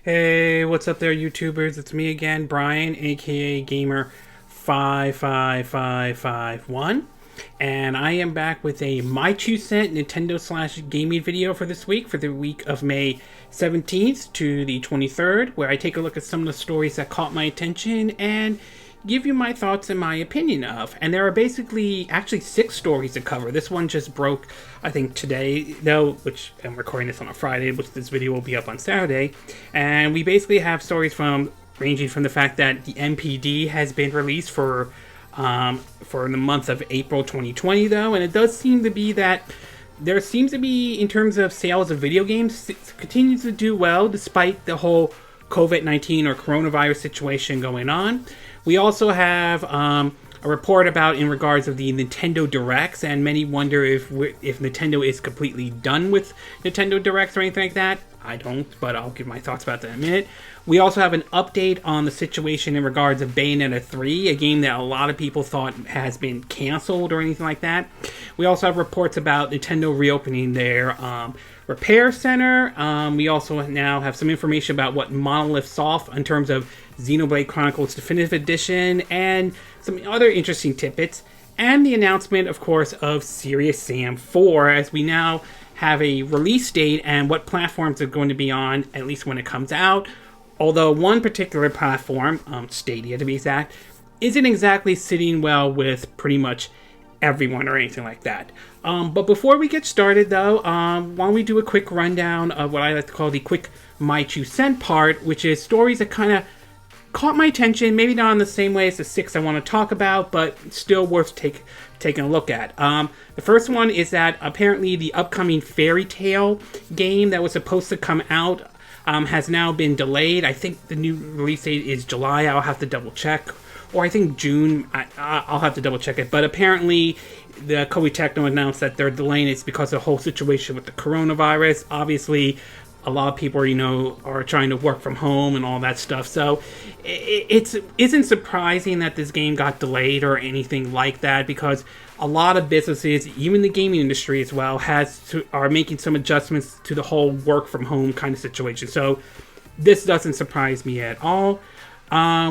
Hey, what's up there, YouTubers? It's me again, Brian, aka Gamer55551, and I am back with a My 2 Cent Nintendo / gaming video for this week, for the week of May 17th to the 23rd, where I take a look at some of the stories that caught my attention and give you my thoughts and my opinion of. And there are basically actually 6 stories to cover. This one just broke, I think, today, though, which I'm recording this on a Friday, which this video will be up on Saturday. And we basically have stories ranging from the fact that the NPD has been released for the month of April 2020, though, and it does seem to be that there seems to be, in terms of sales of video games, it continues to do well despite the whole COVID-19 or coronavirus situation going on. We also have a report about in regards of the Nintendo Directs, and many wonder if Nintendo is completely done with Nintendo Directs or anything like that. I don't, but I'll give my thoughts about that in a minute. We also have an update on the situation in regards of Bayonetta 3, a game that a lot of people thought has been canceled or anything like that. We also have reports about Nintendo reopening their repair center. We also now have some information about what Monolith Soft in terms of Xenoblade Chronicles Definitive Edition and some other interesting tidbits. And the announcement, of course, of Serious Sam 4, as we now have a release date and what platforms are going to be on, at least when it comes out. Although one particular platform, Stadia to be exact, isn't exactly sitting well with pretty much everyone or anything like that. But before we get started, though, why don't we do a quick rundown of what I like to call the quick My 2 Cent part, which is stories that kind of caught my attention, maybe not in the same way as the 6 I want to talk about, but still worth taking a look at. The first one is that apparently the upcoming Fairy Tail game that was supposed to come out has now been delayed. I think the new release date is July. I'll have to double check. Or I think June. I'll have to double check it. But apparently the Koei Tecmo announced that they're delaying it because of the whole situation with the coronavirus. Obviously, a lot of people, are trying to work from home and all that stuff. So it isn't surprising that this game got delayed or anything like that, because a lot of businesses, even the gaming industry as well, are making some adjustments to the whole work from home kind of situation. So this doesn't surprise me at all.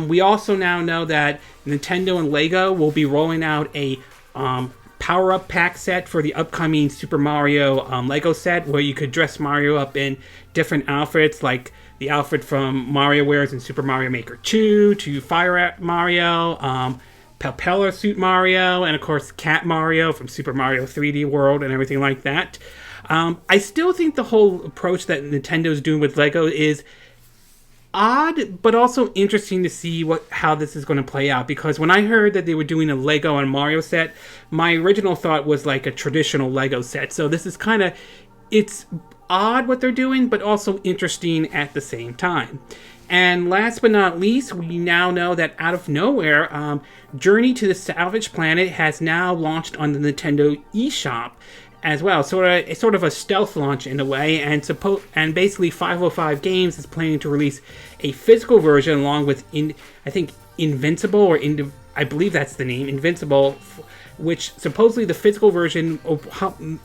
We also now know that Nintendo and Lego will be rolling out a power-up pack set for the upcoming Super Mario Lego set, where you could dress Mario up in different outfits, like the outfit from Mario wears in Super Mario Maker 2, to Fire Mario, Propeller Suit Mario, and of course Cat Mario from Super Mario 3D World and everything like that. I still think the whole approach that Nintendo's doing with Lego is odd, but also interesting to see how this is going to play out, because when I heard that they were doing a Lego and Mario set, my original thought was like a traditional Lego set. So this is it's odd what they're doing, but also interesting at the same time. And last but not least, we now know that out of nowhere, Journey to the Salvage Planet has now launched on the Nintendo eShop as well, sort of a stealth launch in a way, and basically 505 Games is planning to release a physical version along with Invincible, I believe that's the name, Invincible, which supposedly the physical version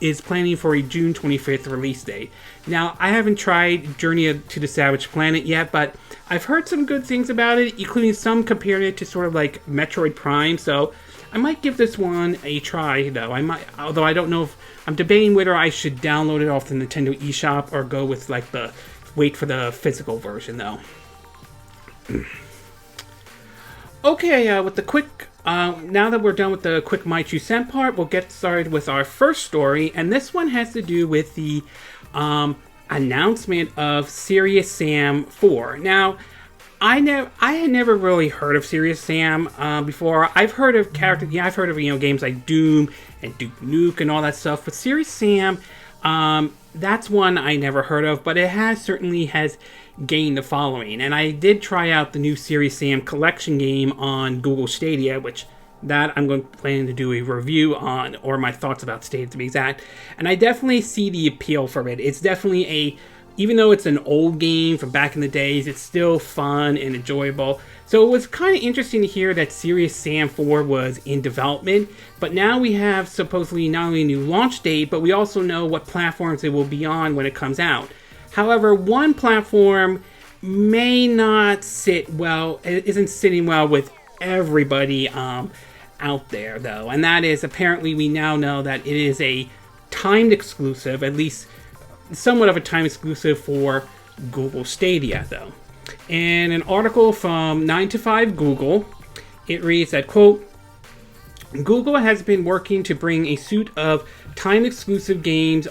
is planning for a June 25th release date. Now, I haven't tried Journey to the Savage Planet yet, but I've heard some good things about it, including some comparing it to sort of like Metroid Prime, so I might give this one a try, though. Although I don't know if I'm debating whether I should download it off the Nintendo eShop or go with wait for the physical version, though. Okay, with the quick, now that we're done with the quick My 2 Cent part, we'll get started with our first story, and this one has to do with the announcement of Serious Sam 4. Now, I had never really heard of Serious Sam before. I've heard of characters. Yeah, I've heard of games like Doom and Duke Nukem and all that stuff. But Serious Sam, that's one I never heard of. But it certainly has gained a following. And I did try out the new Serious Sam collection game on Google Stadia, which I'm planning to do a review on, or my thoughts about Stadia to be exact. And I definitely see the appeal from it. It's definitely even though it's an old game from back in the days, it's still fun and enjoyable. So it was kind of interesting to hear that Serious Sam 4 was in development, but now we have supposedly not only a new launch date, but we also know what platforms it will be on when it comes out. However, one platform may not sit well, it isn't sitting well with everybody out there, though. And that is, apparently we now know that it is a timed exclusive, at least somewhat of a time exclusive for Google Stadia, though. In an article from 9to5 Google, it reads that, quote, Google has been working to bring a suite of time exclusive games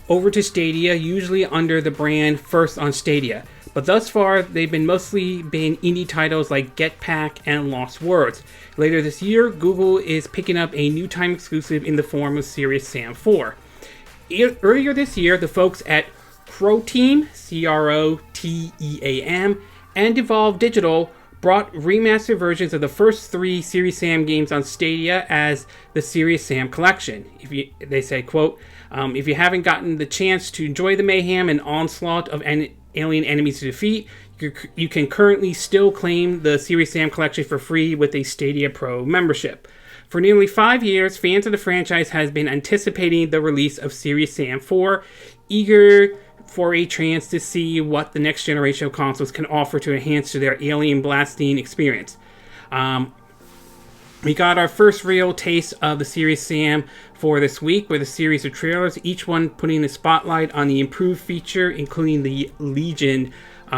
over to Stadia, usually under the brand First on Stadia. But thus far, they've mostly been indie titles like Get Pack and Lost Words. Later this year, Google is picking up a new time exclusive in the form of Serious Sam 4. Earlier this year, the folks at Croteam, Croteam, and Devolve Digital brought remastered versions of the first 3 Serious Sam games on Stadia as the Serious Sam Collection. They say, quote, if you haven't gotten the chance to enjoy the mayhem and onslaught of alien enemies to defeat, you can currently still claim the Serious Sam Collection for free with a Stadia Pro membership. For nearly 5 years, fans of the franchise has been anticipating the release of Serious Sam 4, eager for a chance to see what the next generation of consoles can offer to enhance to their alien blasting experience. We got our first real taste of the Serious Sam for this week with a series of trailers, each one putting a spotlight on the improved feature, including the Legion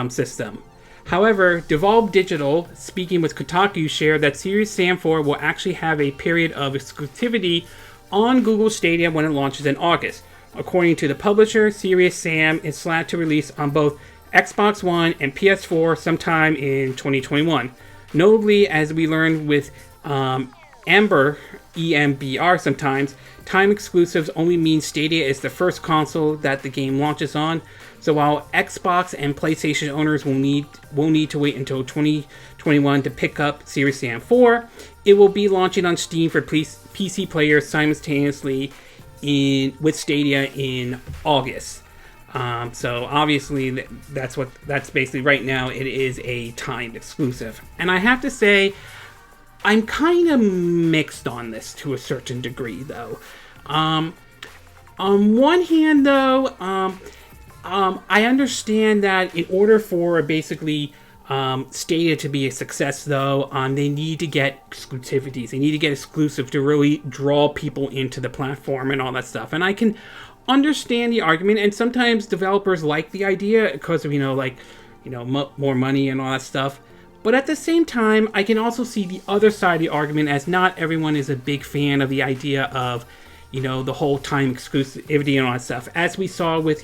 system. However, Devolve Digital, speaking with Kotaku, shared that Serious Sam 4 will actually have a period of exclusivity on Google Stadia when it launches in August. According to the publisher, Serious Sam is slated to release on both Xbox One and PS4 sometime in 2021. Notably, as we learned with EMBR sometimes, time exclusives only mean Stadia is the first console that the game launches on. So while Xbox and PlayStation owners will need to wait until 2021 to pick up Serious Sam 4, it will be launching on Steam for PC players simultaneously with Stadia in August. So obviously that's basically right now it is a timed exclusive. And I have to say, I'm kind of mixed on this to a certain degree, though. On one hand, though, I understand that in order for basically Stadia to be a success, though, they need to get exclusivities. They need to get exclusive to really draw people into the platform and all that stuff. And I can understand the argument, and sometimes developers like the idea because of, more money and all that stuff. But at the same time, I can also see the other side of the argument, as not everyone is a big fan of the idea of, the whole time exclusivity and all that stuff. As we saw with,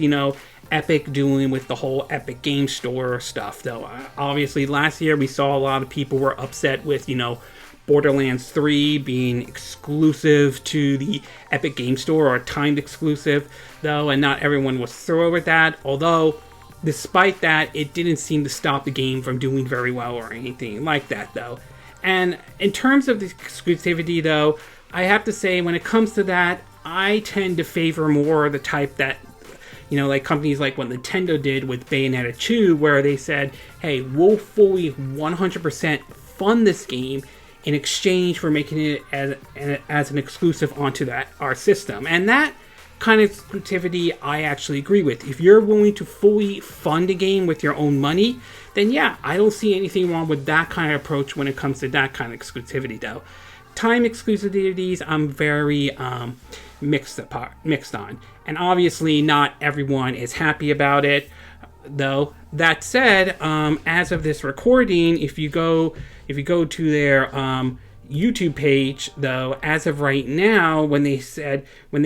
Epic doing with the whole Epic Game Store stuff, though. Obviously, last year we saw a lot of people were upset with, Borderlands 3 being exclusive to the Epic Game Store, or timed exclusive, though, and not everyone was thrilled with that. Although, despite that, it didn't seem to stop the game from doing very well or anything like that, though. And in terms of the exclusivity, though, I have to say, when it comes to that, I tend to favor more the type that, like companies like what Nintendo did with Bayonetta 2, where they said, hey, we'll fully 100% fund this game in exchange for making it as an exclusive onto our system. And that kind of exclusivity I actually agree with. If you're willing to fully fund a game with your own money, then yeah, I don't see anything wrong with that kind of approach when it comes to that kind of exclusivity, though. Time exclusivities, I'm very mixed on. And obviously not everyone is happy about it, though. That said, as of this recording, if you go to their YouTube page, though, as of right now, when they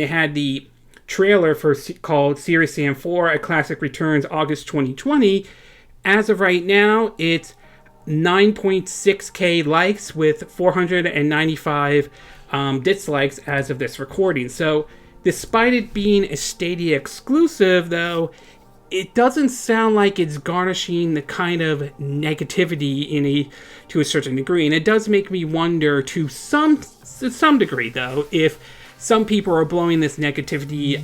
had the trailer called Serious Sam 4: A Classic Returns August 2020, as of right now, it's 9.6k likes with 495 dislikes as of this recording. So, despite it being a Stadia exclusive, though, it doesn't sound like it's garnishing the kind of negativity to a certain degree. And it does make me wonder to some degree, though, if some people are blowing this negativity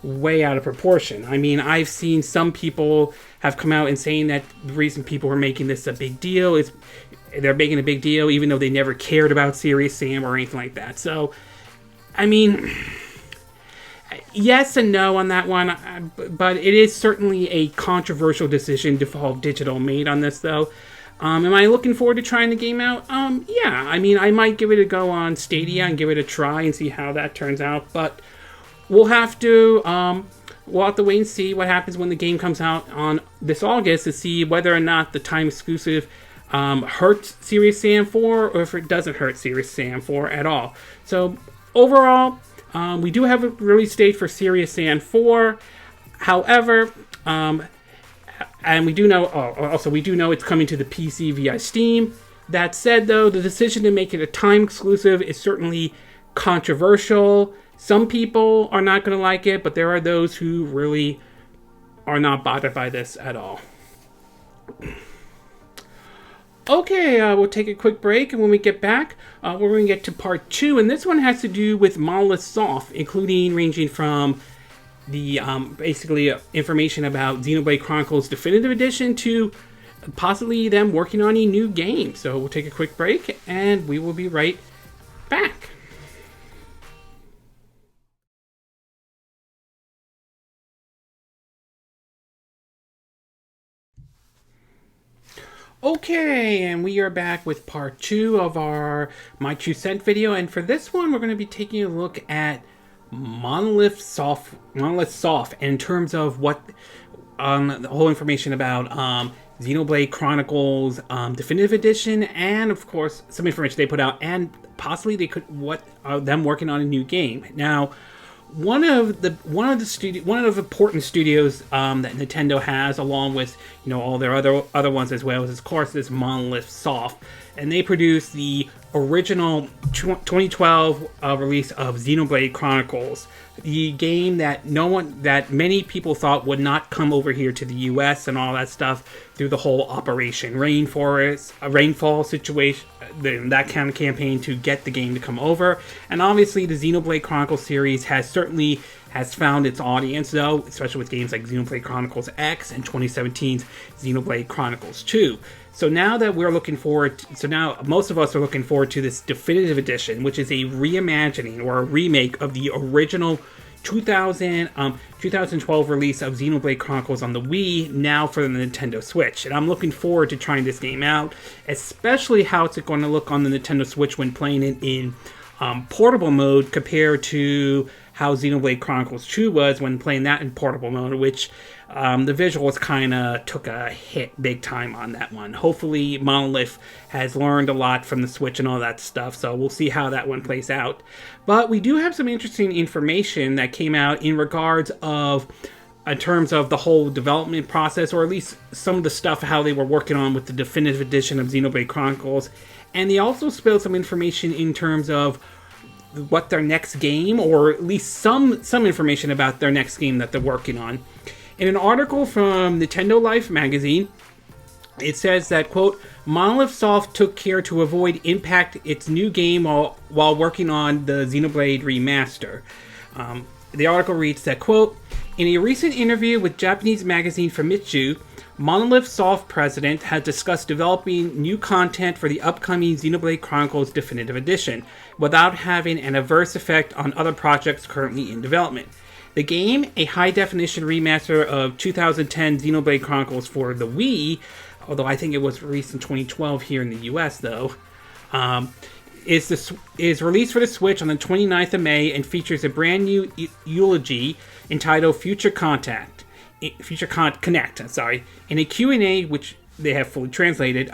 way out of proportion. I mean, I've seen some people have come out and saying that the reason people are making this a big deal is they're making a big deal even though they never cared about Serious Sam or anything like that. So, I mean, Yes and no on that one, but it is certainly a controversial decision Default Digital made on this, though. Am I looking forward to trying the game out? Yeah. I mean, I might give it a go on Stadia and give it a try and see how that turns out, but we'll have to wait and see what happens when the game comes out on this August to see whether or not the time exclusive hurts Serious Sam 4 or if it doesn't hurt Serious Sam 4 at all. So overall, we do have a release date for Serious Sam 4. However, and we do know, we do know it's coming to the PC via Steam. That said, though, the decision to make it a time exclusive is certainly controversial. Some people are not going to like it, but there are those who really are not bothered by this at all. Okay, we'll take a quick break, and when we get back, we're going to get to part 2, and this one has to do with Monolith Soft, including ranging from the basically information about Xenoblade Chronicles Definitive Edition to possibly them working on a new game. So we'll take a quick break, and we will be right back. Okay, and we are back with part 2 of our My 2 Cent video, and for this one we're going to be taking a look at Monolith Soft in terms of what the whole information about Xenoblade Chronicles Definitive Edition, and of course some information they put out, and possibly them working on a new game. Now, one of the important studios that Nintendo has, along with all their other ones as well, is of course this Monolith Soft, and they produced the original 2012 release of Xenoblade Chronicles, the game that many people thought would not come over here to the U.S. and all that stuff through the whole Operation Rainfall situation, that kind of campaign to get the game to come over. And obviously the Xenoblade Chronicles series has found its audience, though, especially with games like Xenoblade Chronicles X and 2017's Xenoblade Chronicles 2. So now that most of us are looking forward to this Definitive Edition, which is a reimagining or a remake of the original 2012 release of Xenoblade Chronicles on the Wii, now for the Nintendo Switch. And I'm looking forward to trying this game out, especially how it's going to look on the Nintendo Switch when playing it in portable mode compared to how Xenoblade Chronicles 2 was when playing that in portable mode, which the visuals kind of took a hit big time on that one. Hopefully Monolith has learned a lot from the Switch and all that stuff, so we'll see how that one plays out. But we do have some interesting information that came out in regards of in terms of the whole development process, or at least some of the stuff how they were working on with the Definitive Edition of Xenoblade Chronicles. And they also spilled some information in terms of what their next game, or at least some information about their next game that they're working on. In an article from Nintendo Life magazine, it says that, quote, Monolith Soft took care to avoid impact its new game while working on the Xenoblade Remaster. The article reads that, quote, in a recent interview with Japanese magazine Famitsu, Monolith Soft president has discussed developing new content for the upcoming Xenoblade Chronicles Definitive Edition without having an adverse effect on other projects currently in development. The game, a high-definition remaster of 2010 Xenoblade Chronicles for the Wii, although I think it was released in 2012 here in the US, though, is released for the Switch on the 29th of May and features a brand new eulogy entitled Future Connect. In a Q&A, which they have fully translated,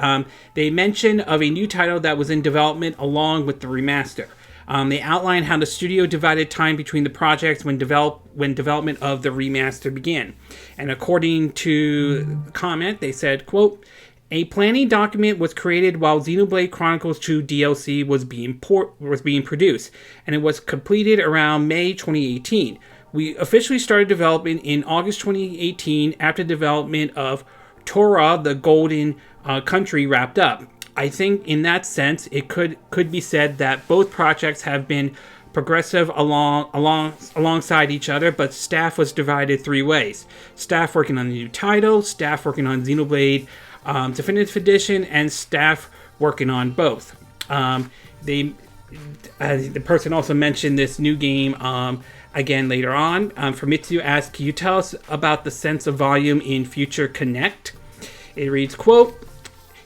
they mention of a new title that was in development along with the remaster. They outline how the studio divided time between the projects when development of the remaster began. And according to the comment, they said, quote, a planning document was created while Xenoblade Chronicles 2 DLC was being produced, and it was completed around May 2018. We officially started development in August 2018 after development of Tora, the Golden Country wrapped up. I think in that sense, it could be said that both projects have been progressive alongside each other, but staff was divided three ways. Staff working on the new title, staff working on Xenoblade Definitive Edition, and staff working on both. The person also mentioned this new game again later on. Famitsu asks, can you tell us about the sense of volume in Future Connect? It reads, quote,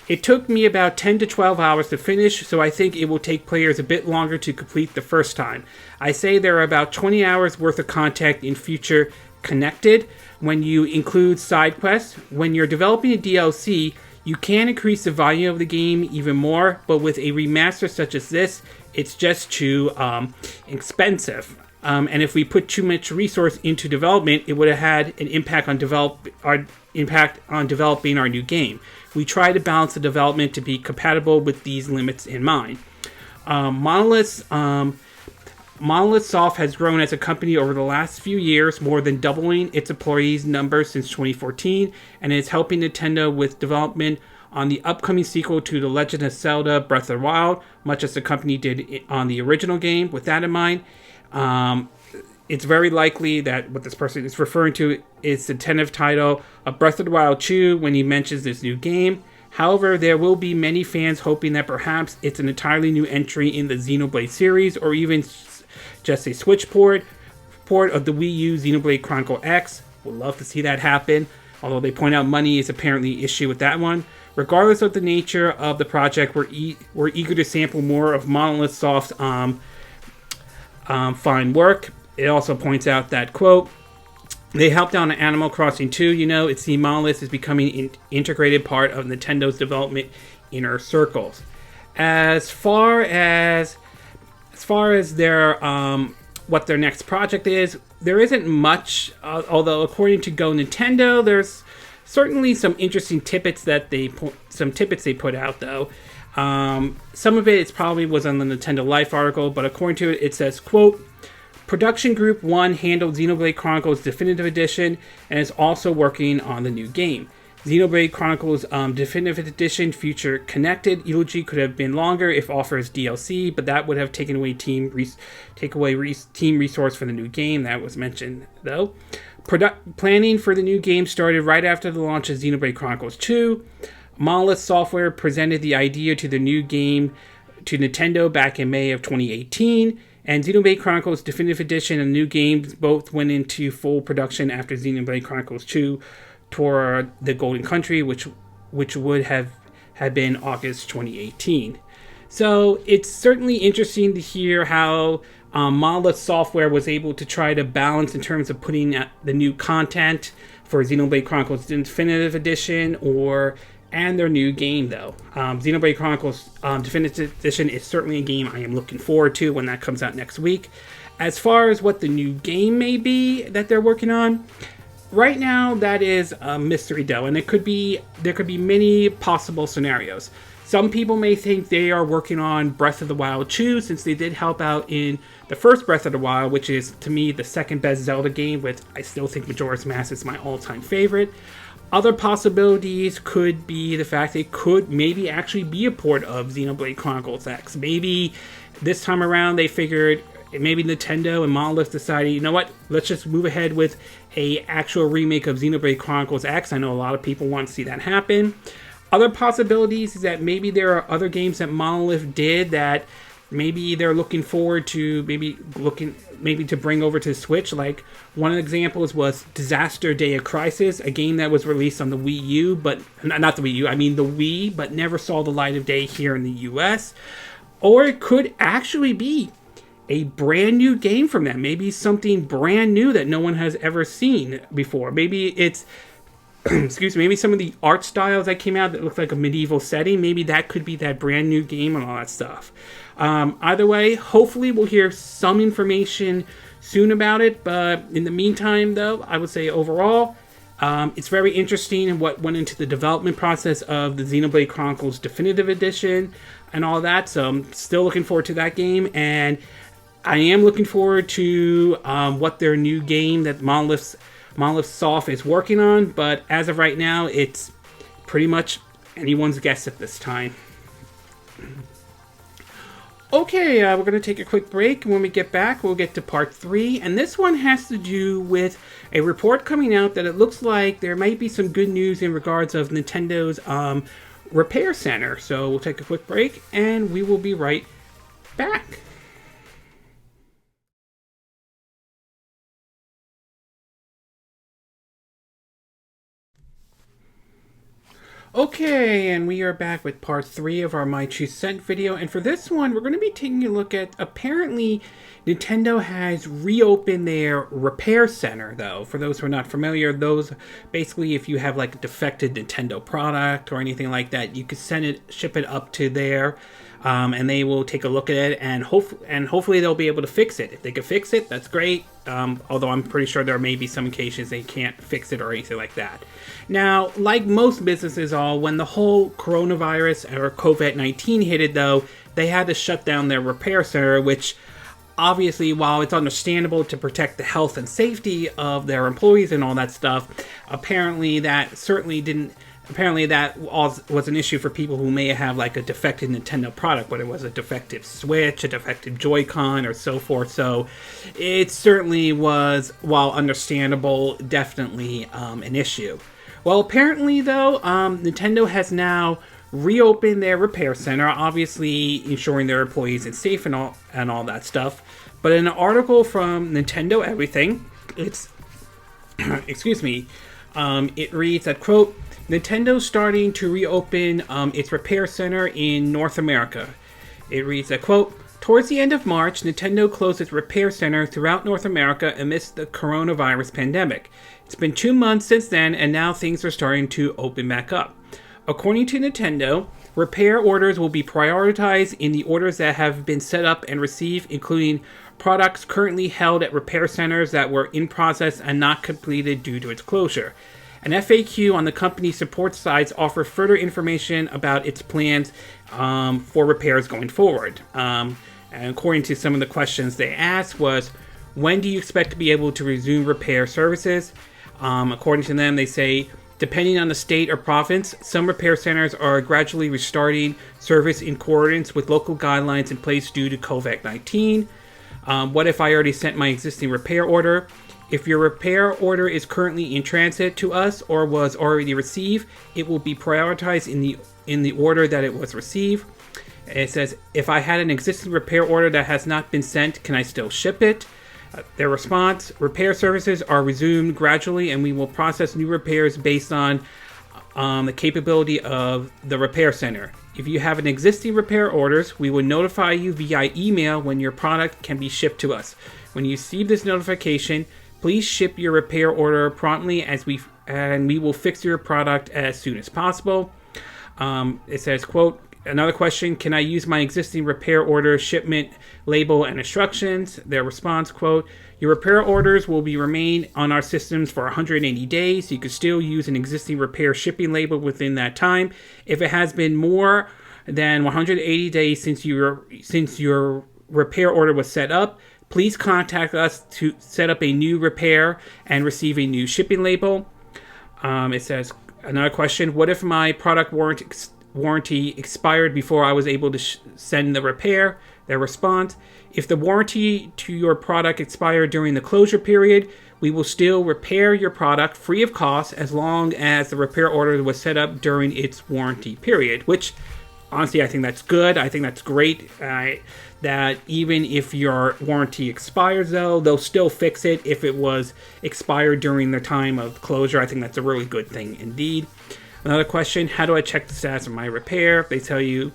it took me about 10 to 12 hours to finish, so I think it will take players a bit longer to complete the first time. I say there are about 20 hours worth of content in Future Connected when you include side quests. When you're developing a DLC, you can increase the volume of the game even more, but with a remaster such as this, it's just too expensive. And if we put too much resource into development, it would have had an impact on developing our new game. We try to balance the development to be compatible with these limits in mind. Monolith Soft has grown as a company over the last few years, more than doubling its employees' numbers since 2014, and is helping Nintendo with development on the upcoming sequel to The Legend of Zelda Breath of the Wild, much as the company did on the original game. With that in mind, it's very likely that what this person is referring to is the tentative title of Breath of the Wild 2 when he mentions this new game. However, there will be many fans hoping that perhaps it's an entirely new entry in the Xenoblade series, or even just a Switch port of the Wii U Xenoblade Chronicle X. Would love to see that happen, although they point out money is apparently an issue with that one. Regardless of the nature of the project, we're eager to sample more of Monolith Soft's fine work. It also points out that, quote, they helped out on Animal Crossing 2, it seems Monolith is becoming an integrated part of Nintendo's development inner circles. As far as their what their next project is, there isn't much, although according to Go Nintendo, there's certainly some interesting tidbits that they put out, though. Some of it probably was on the Nintendo Life article, but according to it, it says, quote, Production Group 1 handled Xenoblade Chronicles Definitive Edition and is also working on the new game. Xenoblade Chronicles Definitive Edition Future Connected Eulogy could have been longer if offered as DLC, but that would have taken away team resource for the new game. That was mentioned, though. Planning for the new game started right after the launch of Xenoblade Chronicles 2. Monolith Software presented the idea to the new game to Nintendo back in May of 2018, and Xenoblade Chronicles Definitive Edition and the new games both went into full production after Xenoblade Chronicles 2 toward the Golden Country, which would have been August 2018. So it's certainly interesting to hear how Monolith Software was able to try to balance in terms of putting out the new content for Xenoblade Chronicles Definitive Edition and their new game, though. Xenoblade Chronicles Definitive Edition is certainly a game I am looking forward to when that comes out next week. As far as what the new game may be that they're working on, right now that is a mystery, though, and there could be many possible scenarios. Some people may think they are working on Breath of the Wild 2, since they did help out in the first Breath of the Wild, which is, to me, the second best Zelda game, with I still think Majora's Mask is my all-time favorite. Other possibilities could be the fact it could maybe actually be a port of Xenoblade Chronicles X. Maybe this time around they figured, maybe Nintendo and Monolith decided, you know what, let's just move ahead with a actual remake of Xenoblade Chronicles X. I know a lot of people want to see that happen. Other possibilities is that maybe there are other games that Monolith did that maybe they're looking forward to maybe to bring over to the Switch. Like, one of the examples was Disaster Day of Crisis, a game that was released on the Wii U, but not the Wii U, I mean the Wii, but never saw the light of day here in the US. Or it could actually be a brand new game from them. Maybe something brand new that no one has ever seen before. Maybe it's maybe some of the art styles that came out that looked like a medieval setting, maybe that could be that brand new game and all that stuff. Either way, hopefully we'll hear some information soon about it, but in the meantime, though, I would say overall, it's very interesting what went into the development process of the Xenoblade Chronicles Definitive Edition and all that, so I'm still looking forward to that game, and I am looking forward to what their new game that Monolith Soft is working on, but as of right now, it's pretty much anyone's guess at this time. Okay, we're going to take a quick break. When we get back, we'll get to part 3, and this one has to do with a report coming out that it looks like there might be some good news in regards of Nintendo's repair center. So we'll take a quick break, and we will be right back. Okay, and we are back with part 3 of our My Two Cent video, and for this one, we're going to be taking a look at, apparently, Nintendo has reopened their repair center, though. For those who are not familiar, those, basically, if you have, like, a defective Nintendo product or anything like that, you could ship it up to there, and they will take a look at it, and hopefully they'll be able to fix it. If they can fix it, that's great, although I'm pretty sure there may be some occasions they can't fix it or anything like that. Now, like most businesses when the whole coronavirus or COVID-19 hit it, though, they had to shut down their repair center, which obviously, while it's understandable to protect the health and safety of their employees and all that stuff, apparently that was an issue for people who may have like a defective Nintendo product, whether it was a defective Switch, a defective Joy-Con, or so forth. So it certainly was, while understandable, definitely an issue. Well, apparently, though, Nintendo has now reopened their repair center, obviously ensuring their employees are safe and all that stuff. But in an article from Nintendo Everything, it's it reads that, quote, Nintendo's starting to reopen its repair center in North America. It reads that, quote, towards the end of March, Nintendo closed its repair center throughout North America amidst the coronavirus pandemic. It's been 2 months since then, and now things are starting to open back up. According to Nintendo, repair orders will be prioritized in the orders that have been set up and received, including products currently held at repair centers that were in process and not completed due to its closure. An FAQ on the company's support sites offers further information about its plans for repairs going forward. And according to some of the questions they asked was, when do you expect to be able to resume repair services? According to them, they say, depending on the state or province, some repair centers are gradually restarting service in accordance with local guidelines in place due to COVID-19. What if I already sent my existing repair order? If your repair order is currently in transit to us or was already received, it will be prioritized in the order that it was received. It says, if I had an existing repair order that has not been sent, can I still ship it? Their response, repair services are resumed gradually and we will process new repairs based on the capability of the repair center. If you have an existing repair orders, we will notify you via email when your product can be shipped to us. When you receive this notification, please ship your repair order promptly and we will fix your product as soon as possible. It says, quote, another question, can I use my existing repair order, shipment, label, and instructions? Their response, quote, your repair orders will remain on our systems for 180 days. You could still use an existing repair shipping label within that time. If it has been more than 180 days since your repair order was set up, please contact us to set up a new repair and receive a new shipping label. It says, another question, what if my product warranty expired before I was able to send the repair? Their response, if the warranty to your product expired during the closure period, we will still repair your product free of cost as long as the repair order was set up during its warranty period, which honestly I think that's good. I think that's great that even if your warranty expires, though, they'll still fix it if it was expired during the time of closure. I think that's a really good thing indeed. Another question, how do I check the status of my repair? They tell you,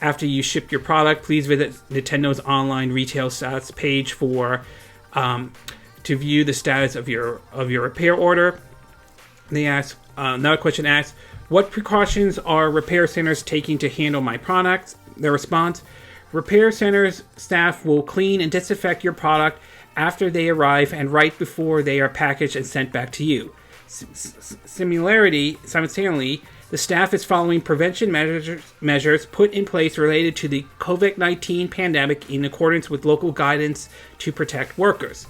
after you ship your product, please visit Nintendo's online retail status page to view the status of your repair order. They ask, another question asks, what precautions are repair centers taking to handle my products? Their response, repair centers staff will clean and disinfect your product after they arrive and right before they are packaged and sent back to you. Simultaneously, the staff is following prevention measures put in place related to the COVID-19 pandemic in accordance with local guidance to protect workers.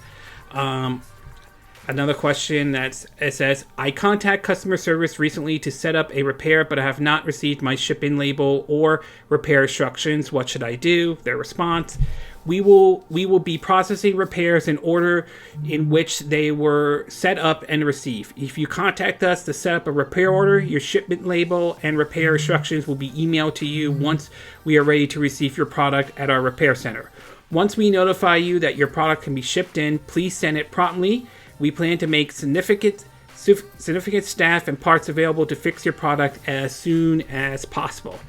Another question it says, I contact customer service recently to set up a repair, but I have not received my shipping label or repair instructions. What should I do? Their response, we will be processing repairs in order in which they were set up and received. If you contact us to set up a repair order, your shipment label and repair instructions will be emailed to you once we are ready to receive your product at our repair center. Once we notify you that your product can be shipped in, please send it promptly. We plan to make significant significant staff and parts available to fix your product as soon as possible.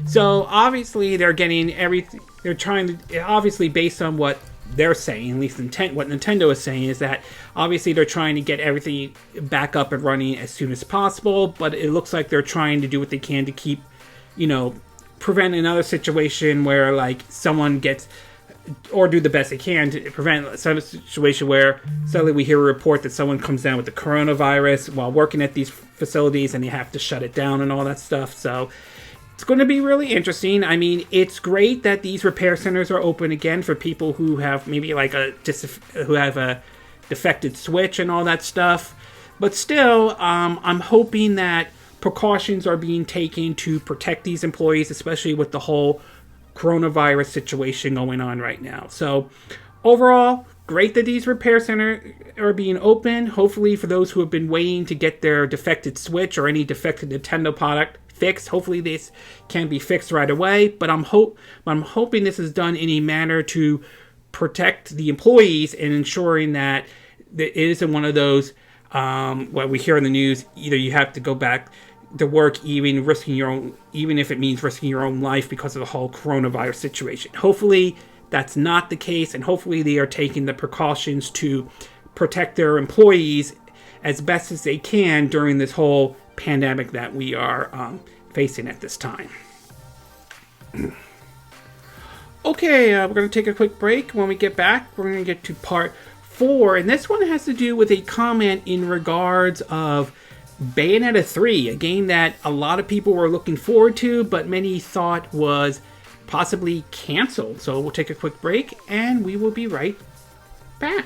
So obviously they're getting everything. They're trying to, obviously based on what they're saying, at least what Nintendo is saying, is that obviously they're trying to get everything back up and running as soon as possible, but it looks like they're trying to do what they can to keep, prevent another situation where like someone gets, or do the best they can to prevent some situation where suddenly we hear a report that someone comes down with the coronavirus while working at these facilities and they have to shut it down and all that stuff. So it's going to be really interesting. I mean, it's great that these repair centers are open again for people who have maybe like who have a defected Switch and all that stuff. But still, I'm hoping that precautions are being taken to protect these employees, especially with the whole coronavirus situation going on right now. So overall, great that these repair centers are being open. Hopefully for those who have been waiting to get their defected Switch or any defected Nintendo product fixed, hopefully this can be fixed right away. But I'm hoping this is done in a manner to protect the employees and ensuring that it isn't one of those what we hear in the news, either you have to go back to work even if it means risking your own life because of the whole coronavirus situation. Hopefully that's not the case, and hopefully they are taking the precautions to protect their employees as best as they can during this whole pandemic that we are facing at this time. Okay, we're going to take a quick break. When we get back, we're going to get to part 4, and this one has to do with a comment in regards of Bayonetta 3, a game that a lot of people were looking forward to, but many thought was possibly canceled. So we'll take a quick break, and we will be right back.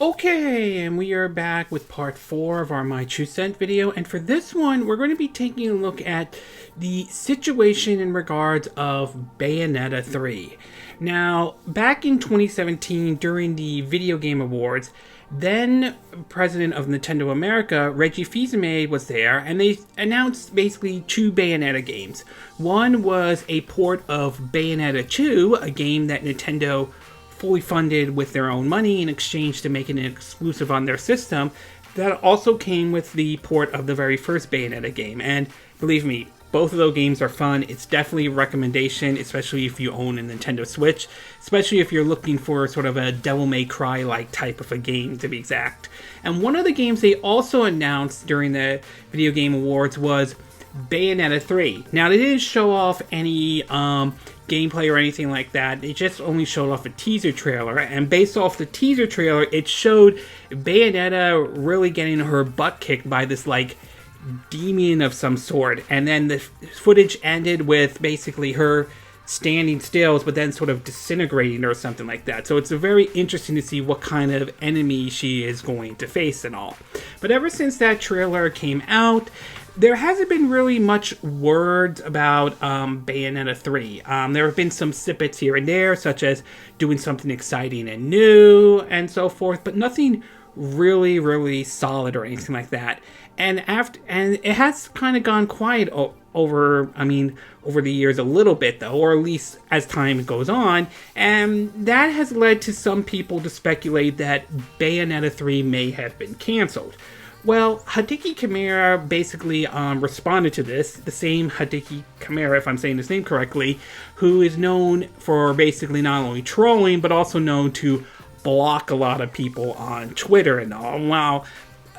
Okay, and we are back with part 4 of our My 2 Cent video, and for this one, we're going to be taking a look at the situation in regards of Bayonetta 3. Now, back in 2017, during the Video Game Awards, then president of Nintendo America, Reggie Fils-Aimé, was there, and they announced basically 2 Bayonetta games. One was a port of Bayonetta 2, a game that Nintendo fully funded with their own money in exchange to make it an exclusive on their system. That also came with the port of the very first Bayonetta game, and believe me, both of those games are fun. It's definitely a recommendation, especially if you own a Nintendo Switch, especially if you're looking for sort of a Devil May Cry-like type of a game, to be exact. And one of the games they also announced during the Video Game Awards was Bayonetta 3. Now, they didn't show off any gameplay or anything like that. They just only showed off a teaser trailer, and based off the teaser trailer, it showed Bayonetta really getting her butt kicked by this, like, demon of some sort, and then the footage ended with basically her standing still, but then sort of disintegrating or something like that. So it's very interesting to see what kind of enemy she is going to face and all. But ever since that trailer came out, there hasn't been really much words about Bayonetta 3. There have been some snippets here and there, such as doing something exciting and new and so forth, but nothing really solid or anything like that. And it has kind of gone quiet over the years a little bit, though, or at least as time goes on, and that has led to some people to speculate that Bayonetta 3 may have been canceled. Well, Hideki Kamiya basically responded to this, the same Hideki Kamiya, if I'm saying his name correctly, who is known for basically not only trolling, but also known to block a lot of people on Twitter and all. Well,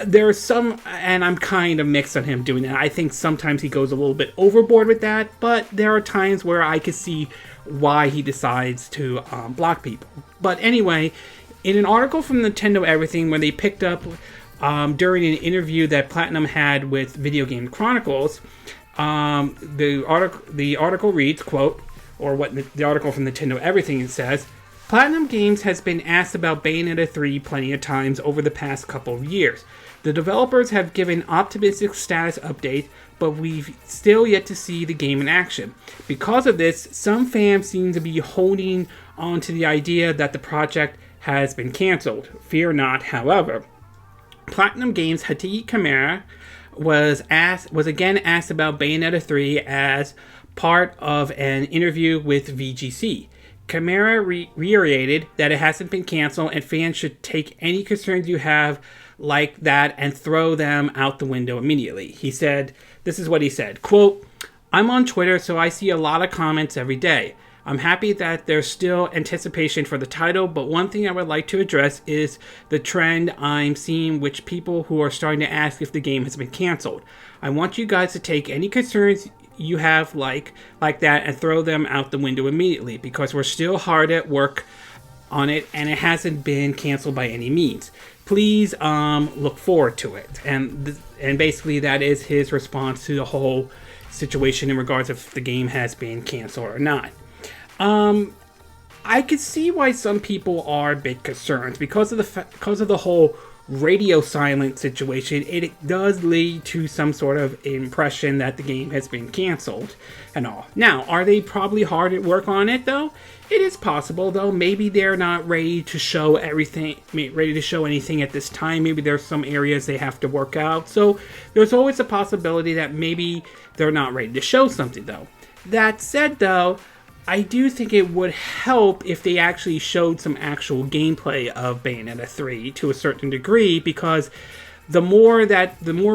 there's some, and I'm kind of mixed on him doing that. I think sometimes he goes a little bit overboard with that, but there are times where I could see why he decides to block people. But anyway, in an article from Nintendo Everything, when they picked up during an interview that Platinum had with Video Game Chronicles, the article reads, quote, or what the article from Nintendo Everything says, Platinum Games has been asked about Bayonetta 3 plenty of times over the past couple of years. The developers have given optimistic status updates, but we've still yet to see the game in action. Because of this, some fans seem to be holding on to the idea that the project has been cancelled. Fear not, however. Platinum Games' Hideki Kamiya was again asked about Bayonetta 3 as part of an interview with VGC. Chimera reiterated that it hasn't been canceled and fans should take any concerns you have like that and throw them out the window immediately. He said, this is what he said, quote, "I'm on Twitter, so I see a lot of comments every day. I'm happy that there's still anticipation for the title, but one thing I would like to address is the trend I'm seeing, which people who are starting to ask if the game has been canceled. I want you guys to take any concerns you have like that and throw them out the window immediately, because we're still hard at work on it and it hasn't been canceled by any means. Please look forward to it." And basically that is his response to the whole situation in regards if the game has been canceled or not. I could see why some people are a bit concerned because of the whole radio silent situation. It does lead to some sort of impression that the game has been canceled and all. Now, are they probably hard at work on it though? It is possible though. Maybe they're not ready to show anything at this time. Maybe there's some areas they have to work out. So there's always a possibility that maybe they're not ready to show something though. That said though, I do think it would help if they actually showed some actual gameplay of Bayonetta 3 to a certain degree, because the more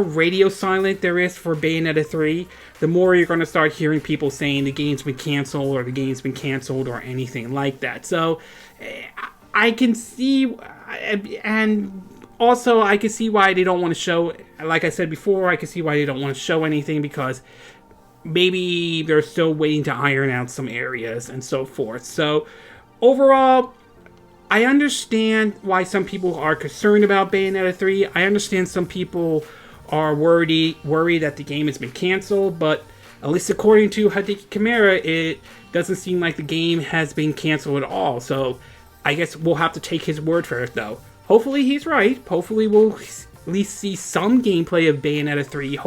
radio silent there is for Bayonetta 3, the more you're going to start hearing people saying the game's been canceled or the game's been canceled or anything like that. So I can see, and also I can see why they don't want to show, like I said before, I can see why they don't want to show anything, because maybe they're still waiting to iron out some areas and so forth. So overall, I understand why some people are concerned about Bayonetta 3. I understand some people are worried that the game has been canceled, but at least according to Hideki Chimera, it doesn't seem like the game has been canceled at all. So I guess we'll have to take his word for it though. Hopefully he's right. Hopefully we'll at least see some gameplay of Bayonetta 3.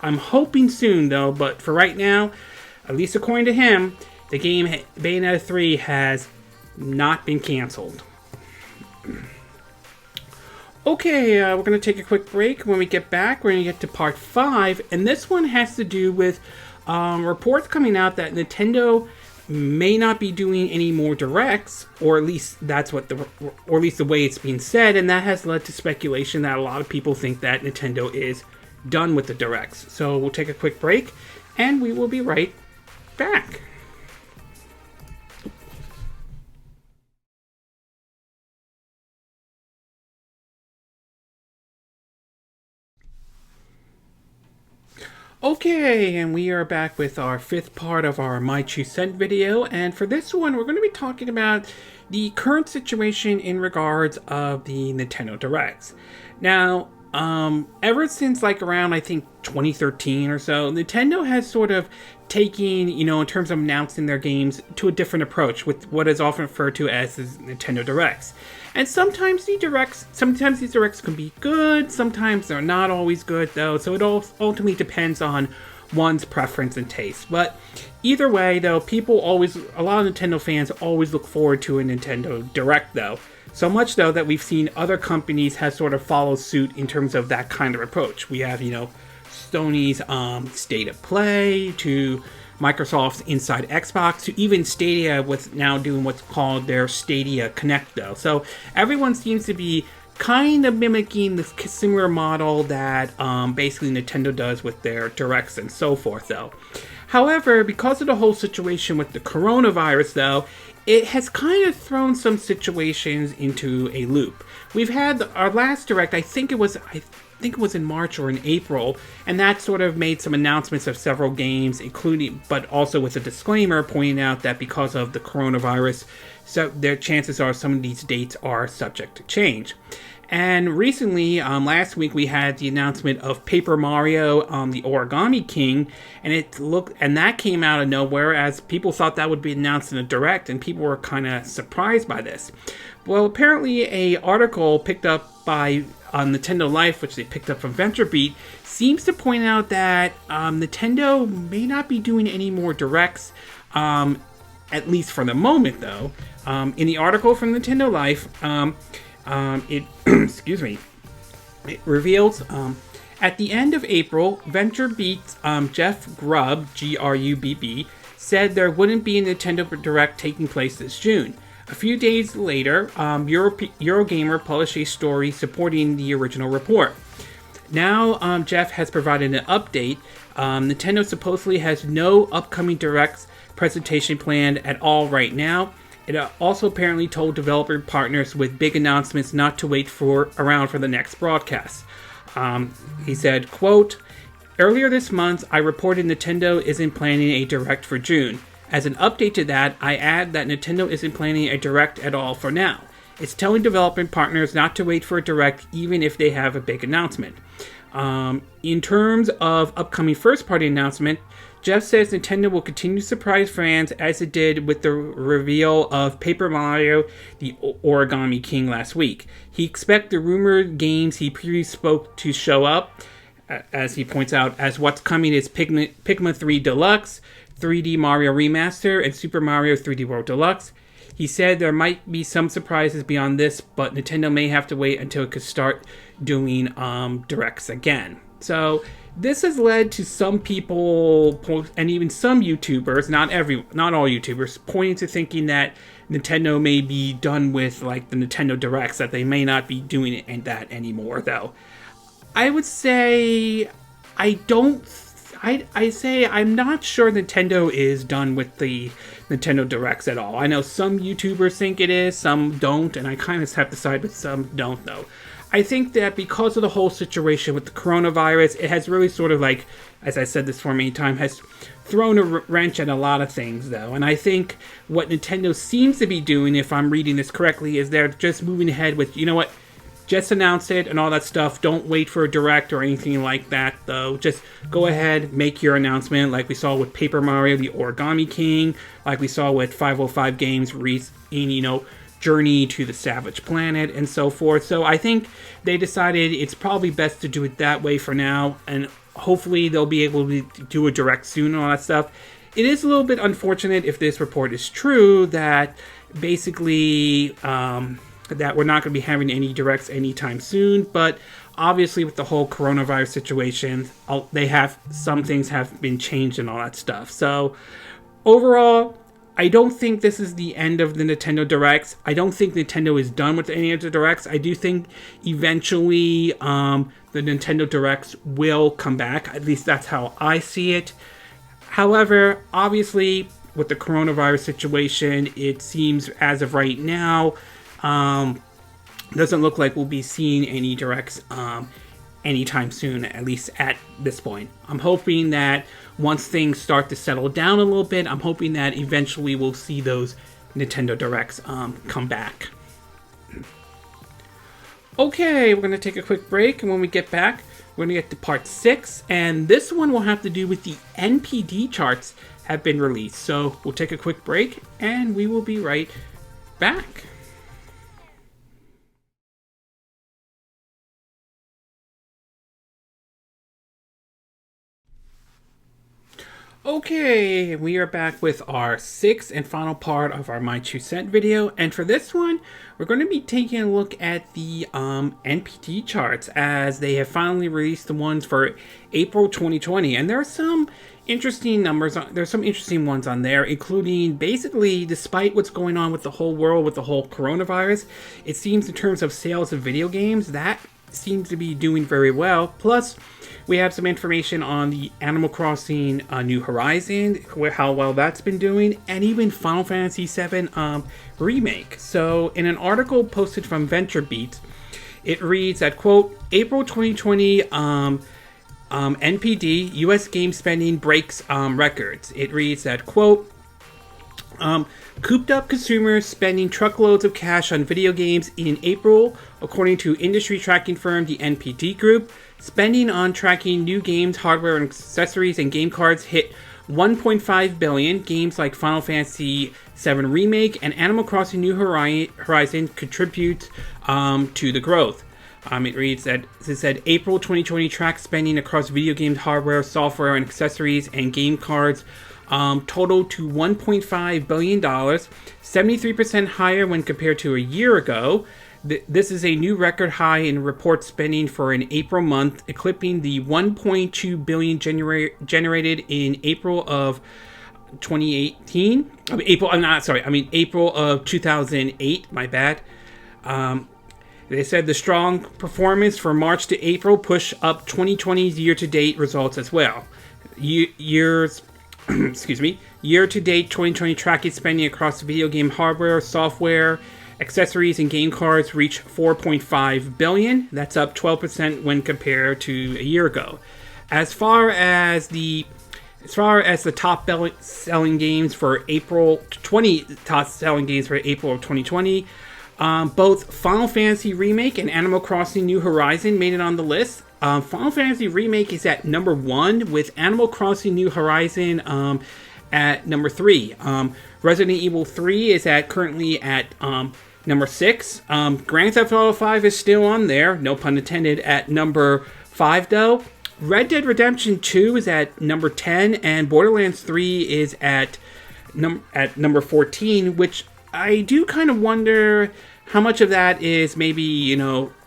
I'm hoping soon though, but for right now, at least according to him, the game Bayonetta 3 has not been canceled. Okay, we're going to take a quick break. When we get back, we're going to get to part 5, and this one has to do with reports coming out that Nintendo may not be doing any more directs, or at least the way it's being said, and that has led to speculation that a lot of people think that Nintendo is done with the directs. So we'll take a quick break and we will be right back. Okay, and we are back with our 5th part of our My 2 Cent video, and for this one we're going to be talking about the current situation in regards of the Nintendo Directs. Now, ever since like around I think 2013 or so, Nintendo has sort of taken, in terms of announcing their games, to a different approach with what is often referred to as the Nintendo Directs. And sometimes these directs can be good, sometimes they're not always good though, so it ultimately depends on one's preference and taste. But either way though, a lot of Nintendo fans always look forward to a Nintendo Direct though. So much though that we've seen other companies have sort of followed suit in terms of that kind of approach. We have, Sony's State of Play, to Microsoft's Inside Xbox, to even Stadia with now doing what's called their Stadia Connect though. So everyone seems to be kind of mimicking the similar model that basically Nintendo does with their directs and so forth though. However, because of the whole situation with the coronavirus though, it has kind of thrown some situations into a loop. We've had our last direct, I think it was in March or in April, and that sort of made some announcements of several games, but also with a disclaimer pointing out that because of the coronavirus, so their chances are some of these dates are subject to change. And recently, last week, we had the announcement of Paper Mario, the Origami King, and that came out of nowhere, as people thought that would be announced in a direct, and people were kind of surprised by this. Well, apparently, an article picked up by Nintendo Life, which they picked up from VentureBeat, seems to point out that Nintendo may not be doing any more directs, at least for the moment, though. In the article from Nintendo Life, it it reveals at the end of April, VentureBeat's Jeff Grubb, Grubb, said there wouldn't be a Nintendo Direct taking place this June. A few days later, Eurogamer published a story supporting the original report. Now, Jeff has provided an update. Nintendo supposedly has no upcoming Directs presentation planned at all right now. It also apparently told developer partners with big announcements not to wait around for the next broadcast. He said, quote, "Earlier this month, I reported Nintendo isn't planning a Direct for June. As an update to that, I add that Nintendo isn't planning a Direct at all for now. It's telling development partners not to wait for a Direct even if they have a big announcement." In terms of upcoming first-party announcement, Jeff says Nintendo will continue to surprise fans as it did with the reveal of Paper Mario the Origami King last week. He expects the rumored games he previously spoke to show up, as he points out, as what's coming is Pikmin 3 Deluxe, 3D Mario Remaster, and Super Mario 3D World Deluxe. He said there might be some surprises beyond this, but Nintendo may have to wait until it could start doing Directs again. So this has led to some people, and even some YouTubers, not all YouTubers, pointing to thinking that Nintendo may be done with like the Nintendo Directs, that they may not be doing that anymore. Though I would say I say I'm not sure Nintendo is done with the Nintendo Directs at all. I know some YouTubers think it is, some don't, and I kind of have to side with some don't, though. I think that because of the whole situation with the coronavirus, it has really sort of like, as I said this for many times, has thrown a wrench at a lot of things, though. And I think what Nintendo seems to be doing, if I'm reading this correctly, is they're just moving ahead with, you know what, just announce it and all that stuff. Don't wait for a Direct or anything like that, though. Just go ahead, make your announcement, like we saw with Paper Mario the Origami King, like we saw with 505 Games, Journey to the Savage Planet, and so forth. So I think they decided it's probably best to do it that way for now, and hopefully they'll be able to do a Direct soon and all that stuff. It is a little bit unfortunate if this report is true, that basically that we're not going to be having any Directs anytime soon, but obviously with the whole coronavirus situation, some things have been changed and all that stuff. So overall, I don't think this is the end of the Nintendo Directs. I don't think Nintendo is done with any of the Directs. I do think eventually the Nintendo Directs will come back. At least that's how I see it. However, obviously, with the coronavirus situation, it seems as of right now, doesn't look like we'll be seeing any Directs anytime soon, at least at this point. I'm hoping that once things start to settle down a little bit, I'm hoping that eventually we'll see those Nintendo Directs come back. Okay, we're going to take a quick break, and when we get back, we're going to get to part 6, and this one will have to do with the NPD charts have been released. So we'll take a quick break, and we will be right back. Okay, we are back with our 6th and final part of our My 2 Cent video, and for this one, we're going to be taking a look at the NPD charts, as they have finally released the ones for April 2020, and there are some interesting numbers, there's some interesting ones on there, including basically, despite what's going on with the whole world, with the whole coronavirus, it seems in terms of sales of video games, that seems to be doing very well. Plus, we have some information on the Animal Crossing New Horizon, how well that's been doing, and even Final Fantasy VII Remake. So, in an article posted from VentureBeat, it reads that, quote, April 2020 NPD US game spending breaks records. It reads that, quote, cooped up consumers spending truckloads of cash on video games in April, according to industry tracking firm the NPD Group. Spending on tracking new games, hardware, and accessories and game cards hit $1.5 billion. Games like Final Fantasy VII Remake and Animal Crossing New Horizon contribute to the growth. It reads that it said April 2020 tracked spending across video games, hardware, software, and accessories and game cards totaled to $1.5 billion, 73% higher when compared to a year ago. This is a new record high in report spending for an April month, eclipsing the $1.2 billion generated in April of 2018. April of 2008. My bad. They said the strong performance from March to April push up 2020's year-to-date results as well. Year-to-date 2020 tracking spending across video game hardware, software, accessories, and game cards reached $4.5 billion. That's up 12% when compared to a year ago. As far as the top selling games for April of 2020, both Final Fantasy Remake and Animal Crossing New Horizon made it on the list. Final Fantasy Remake is at number 1, with Animal Crossing New Horizon at number 3. Resident Evil 3 is currently at number 6. Grand Theft Auto 5 is still on there, no pun intended, at number 5 though. Red Dead Redemption 2 is at number 10, and Borderlands 3 is at number 14, which I do kind of wonder how much of that is maybe,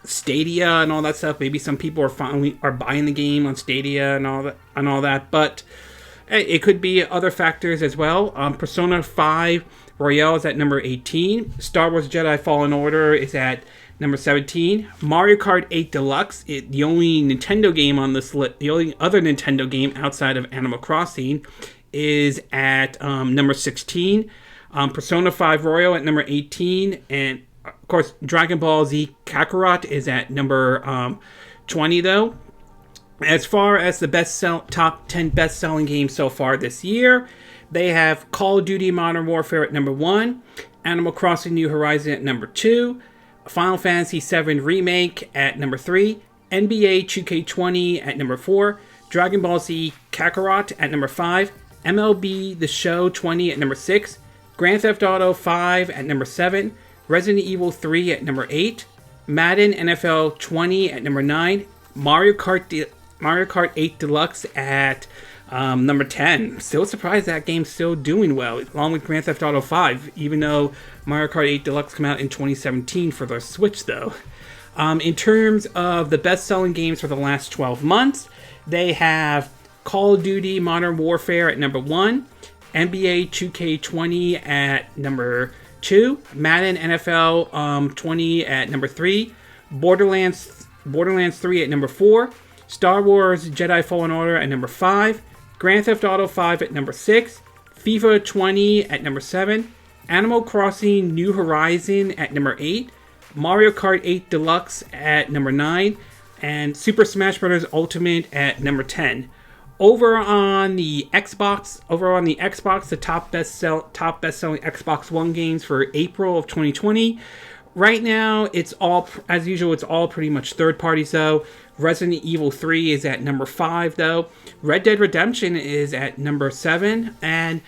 Stadia and all that stuff. Maybe some people are buying the game on Stadia and all that, but it could be other factors as well. Persona 5 Royale is at number 18. Star Wars Jedi Fallen Order is at number 17. Mario Kart 8 Deluxe, the only Nintendo game on this list, the only other Nintendo game outside of Animal Crossing, is at number 16. Persona 5 Royal at number 18. And, of course, Dragon Ball Z Kakarot is at number 20, though. As far as the top 10 best-selling games so far this year, they have Call of Duty Modern Warfare at number 1, Animal Crossing New Horizon at number 2, Final Fantasy VII Remake at number 3, NBA 2K20 at number 4, Dragon Ball Z Kakarot at number 5, MLB The Show 20 at number 6, Grand Theft Auto 5 at number 7, Resident Evil 3 at number 8, Madden NFL 20 at number 9, Mario Kart 8 Deluxe at number 10. Still surprised that game's still doing well, along with Grand Theft Auto 5, even though Mario Kart 8 Deluxe came out in 2017 for the Switch, though. In terms of the best-selling games for the last 12 months, they have Call of Duty Modern Warfare at number 1, NBA 2K20 at number 2, Madden NFL 20 at number 3, Borderlands 3 at number 4, Star Wars Jedi Fallen Order at number 5, Grand Theft Auto 5 at number 6, FIFA 20 at number 7, Animal Crossing New Horizon at number 8, Mario Kart 8 Deluxe at number 9, and Super Smash Bros. Ultimate at number 10. Over on the Xbox, the top best-selling Xbox One games for April of 2020. Right now, it's all, as usual, it's all pretty much third parties, though. Resident Evil 3 is at number 5, though. Red Dead Redemption is at number 7, and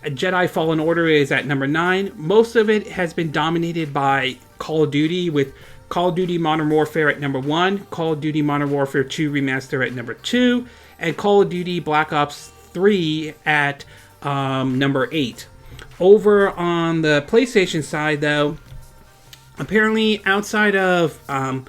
Jedi Fallen Order is at number 9. Most of it has been dominated by Call of Duty, with Call of Duty Modern Warfare at number 1, Call of Duty Modern Warfare 2 Remaster at number 2, and Call of Duty Black Ops 3 at number 8. Over on the PlayStation side, though, apparently outside of I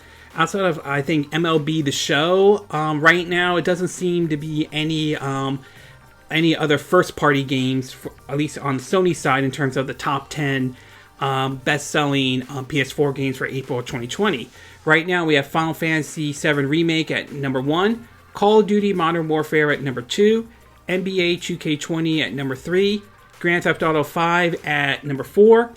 think MLB The Show, right now it doesn't seem to be any other first-party games, at least on the Sony side, in terms of the top 10 best-selling PS4 games for April 2020. Right now we have Final Fantasy VII Remake at number 1, Call of Duty Modern Warfare at number 2, NBA 2K20 at number 3, Grand Theft Auto 5 at number 4,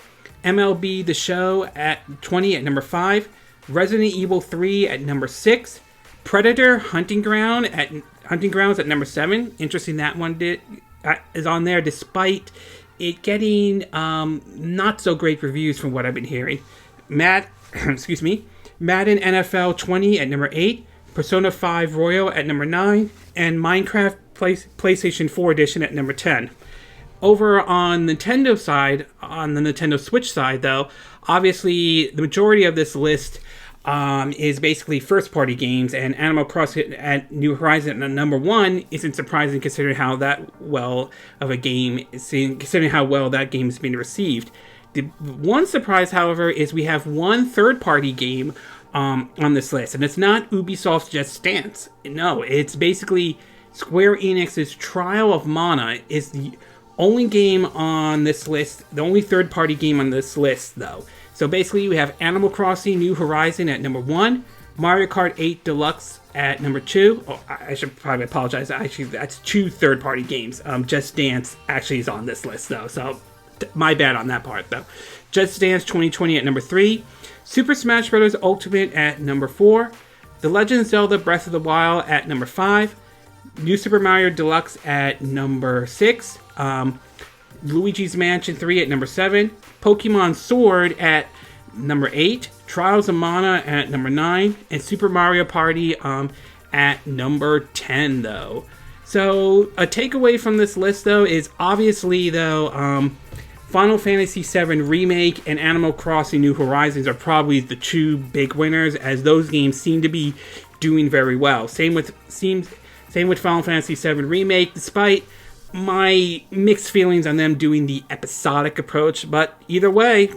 MLB The Show at 20 at number 5, Resident Evil 3 at number 6, Predator Hunting Grounds at number 7. Interesting, that one is on there despite it getting not so great reviews from what I've been hearing. Madden NFL 20 at number 8, Persona 5 Royal at number 9, and Minecraft PlayStation 4 Edition at number 10. Over on Nintendo side, on the Nintendo Switch side, though, obviously the majority of this list is basically first-party games, and Animal Crossing at New Horizon at number 1 isn't surprising considering how well that game is being received. The one surprise, however, is we have one third-party game on this list, and it's not Ubisoft's Just Dance. No, it's basically Square Enix's Trial of Mana is only game on this list, the only third-party game on this list, though. So basically, we have Animal Crossing New Horizon at number 1, Mario Kart 8 Deluxe at number 2. Oh, I should probably apologize. Actually, that's 2 third-party games. Just Dance actually is on this list, though. So my bad on that part, though. Just Dance 2020 at number 3, Super Smash Bros. Ultimate at number 4, The Legend of Zelda Breath of the Wild at number 5, New Super Mario Deluxe at number 6, Luigi's Mansion 3 at number 7, Pokemon Sword at number 8, Trials of Mana at number 9, and Super Mario Party at number 10, though. So, a takeaway from this list, though, is obviously, though, Final Fantasy VII Remake and Animal Crossing New Horizons are probably the 2 big winners, as those games seem to be doing very well. Same with Final Fantasy VII Remake, despite my mixed feelings on them doing the episodic approach. But either way,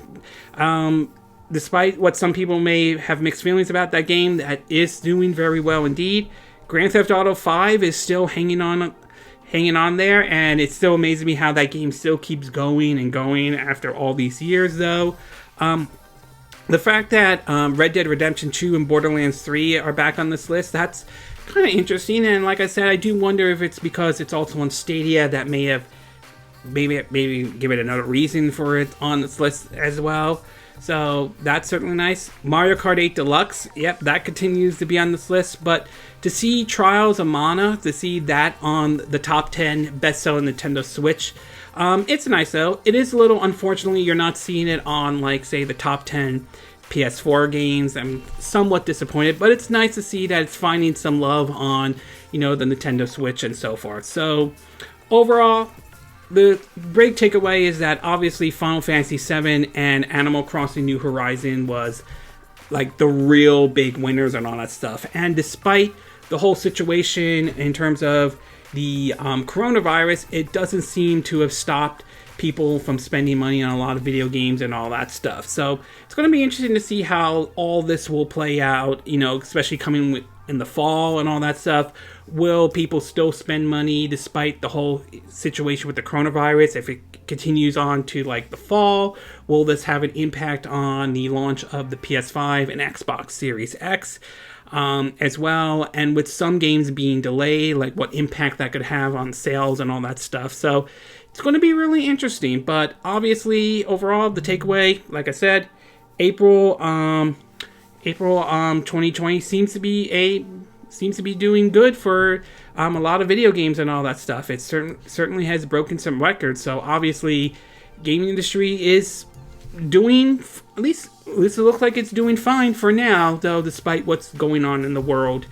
despite what some people may have mixed feelings about that game, that is doing very well indeed. Grand Theft Auto 5 is still hanging on there, and it still amazes me how that game still keeps going and going after all these years, though. The fact that Red Dead Redemption 2 and Borderlands 3 are back on this list, that's kind of interesting, and like I said, I do wonder if it's because it's also on Stadia that may have maybe give it another reason for it on this list as well. So that's certainly nice. Mario Kart 8 Deluxe, yep, that continues to be on this list, but to see Trials of Mana, to see that on the top 10 best-selling Nintendo Switch, it's nice though. It is a little, unfortunately, you're not seeing it on, like, say, the top 10 PS4 games. I'm somewhat disappointed, but it's nice to see that it's finding some love on, the Nintendo Switch and so forth. So, overall, the big takeaway is that obviously Final Fantasy VII and Animal Crossing New Horizon was like the real big winners and all that stuff. And despite the whole situation in terms of the coronavirus, it doesn't seem to have stopped people from spending money on a lot of video games and all that stuff. So it's going to be interesting to see how all this will play out, especially coming in the fall and all that stuff. Will people still spend money despite the whole situation with the coronavirus? If it continues on to like the fall, will this have an impact on the launch of the PS5 and Xbox Series X as well? And with some games being delayed, like what impact that could have on sales and all that stuff. So it's going to be really interesting. But obviously, overall, the takeaway, like I said, April 2020 seems to be doing good for a lot of video games and all that stuff. It certainly has broken some records. So obviously, gaming industry is doing, at least it looks like it's doing fine for now, though, despite what's going on in the world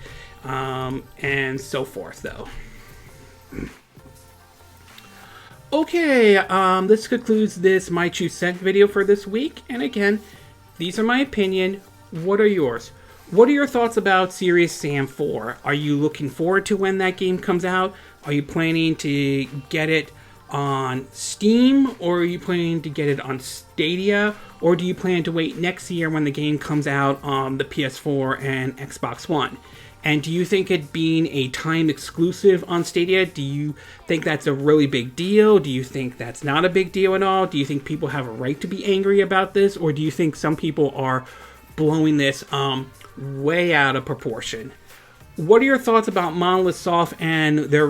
and so forth, though. Okay, this concludes this My 2 Cent video for this week. And again, these are my opinion. What are yours? What are your thoughts about Serious Sam 4? Are you looking forward to when that game comes out? Are you planning to get it on Steam? Or are you planning to get it on Stadia? Or do you plan to wait next year when the game comes out on the PS4 and Xbox One? And do you think it being a time exclusive on Stadia, do you think that's a really big deal? Do you think that's not a big deal at all? Do you think people have a right to be angry about this? Or do you think some people are blowing this way out of proportion? What are your thoughts about Monolith Soft and their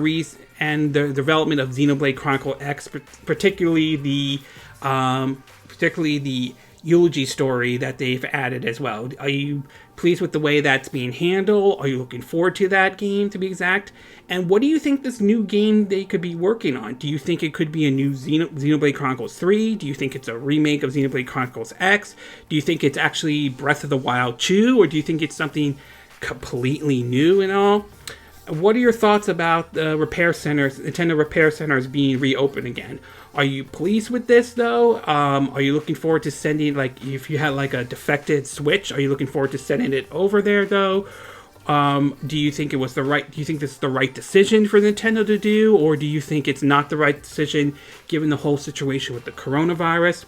development of Xenoblade Chronicles X, particularly the eulogy story that they've added as well? Are you pleased with the way that's being handled? Are you looking forward to that game, to be exact? And what do you think this new game they could be working on? Do you think it could be a new Xenoblade Chronicles 3? Do you think it's a remake of Xenoblade Chronicles X? Do you think it's actually Breath of the Wild 2? Or do you think it's something completely new and all? What are your thoughts about the repair centers, Nintendo repair centers being reopened again? Are you pleased with this, though? Are you looking forward to sending, like, if you had like a defected Switch, are you looking forward to sending it over there, though? Do you think this is the right decision for Nintendo to do, or do you think it's not the right decision given the whole situation with the coronavirus?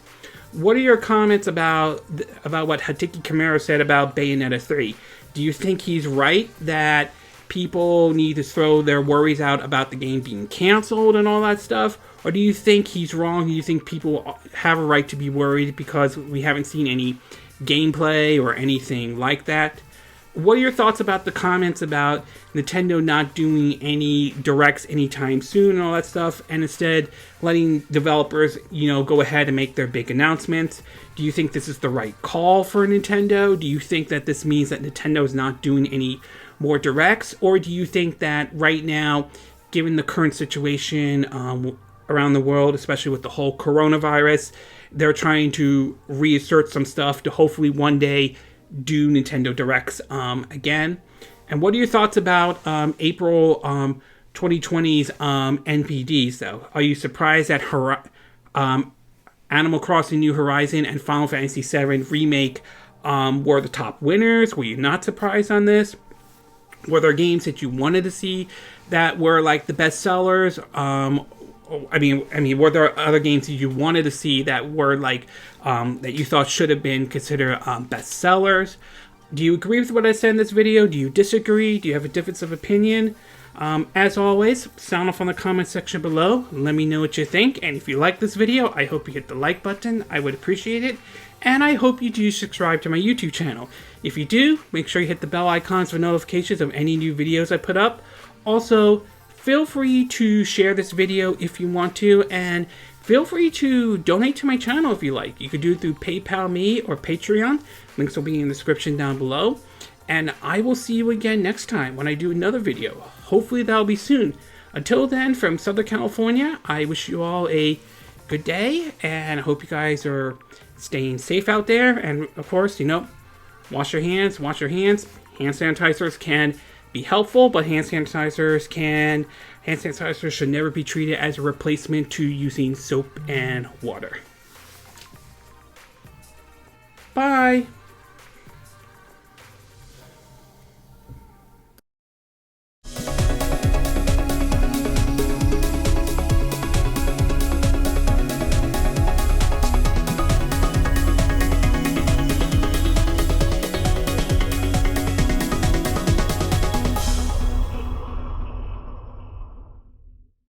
What are your comments about what Hideki Kamiya said about Bayonetta 3? Do you think he's right that people need to throw their worries out about the game being canceled and all that stuff? Or do you think he's wrong? Do you think people have a right to be worried because we haven't seen any gameplay or anything like that? What are your thoughts about the comments about Nintendo not doing any directs anytime soon and all that stuff, and instead letting developers, go ahead and make their big announcements? Do you think this is the right call for Nintendo? Do you think that this means that Nintendo is not doing any more directs? Or do you think that right now, given the current situation around the world, especially with the whole coronavirus, they're trying to reassert some stuff to hopefully one day do Nintendo Directs again? And what are your thoughts about April 2020's NPDs, though? Are you surprised that Animal Crossing New Horizon and Final Fantasy VII Remake were the top winners? Were you not surprised on this? Were there games that you wanted to see that were like the best sellers? I mean, were there other games that you wanted to see that were like that you thought should have been considered best sellers? Do you agree with what I said in this video? Do you disagree? Do you have a difference of opinion? As always, sound off on the comment section below. Let me know what you think. And if you like this video, I hope you hit the like button. I would appreciate it. And I hope you do subscribe to my YouTube channel. If you do, make sure you hit the bell icons for notifications of any new videos I put up. Also, feel free to share this video if you want to, and feel free to donate to my channel if you like. You could do it through PayPal Me or Patreon. Links will be in the description down below. And I will see you again next time when I do another video. Hopefully that'll be soon. Until then, from Southern California, I wish you all a good day, and I hope you guys are staying safe out there. And of course, wash your hands, wash your hands. Hand sanitizers can be helpful, but hand sanitizers should never be treated as a replacement to using soap and water. Bye!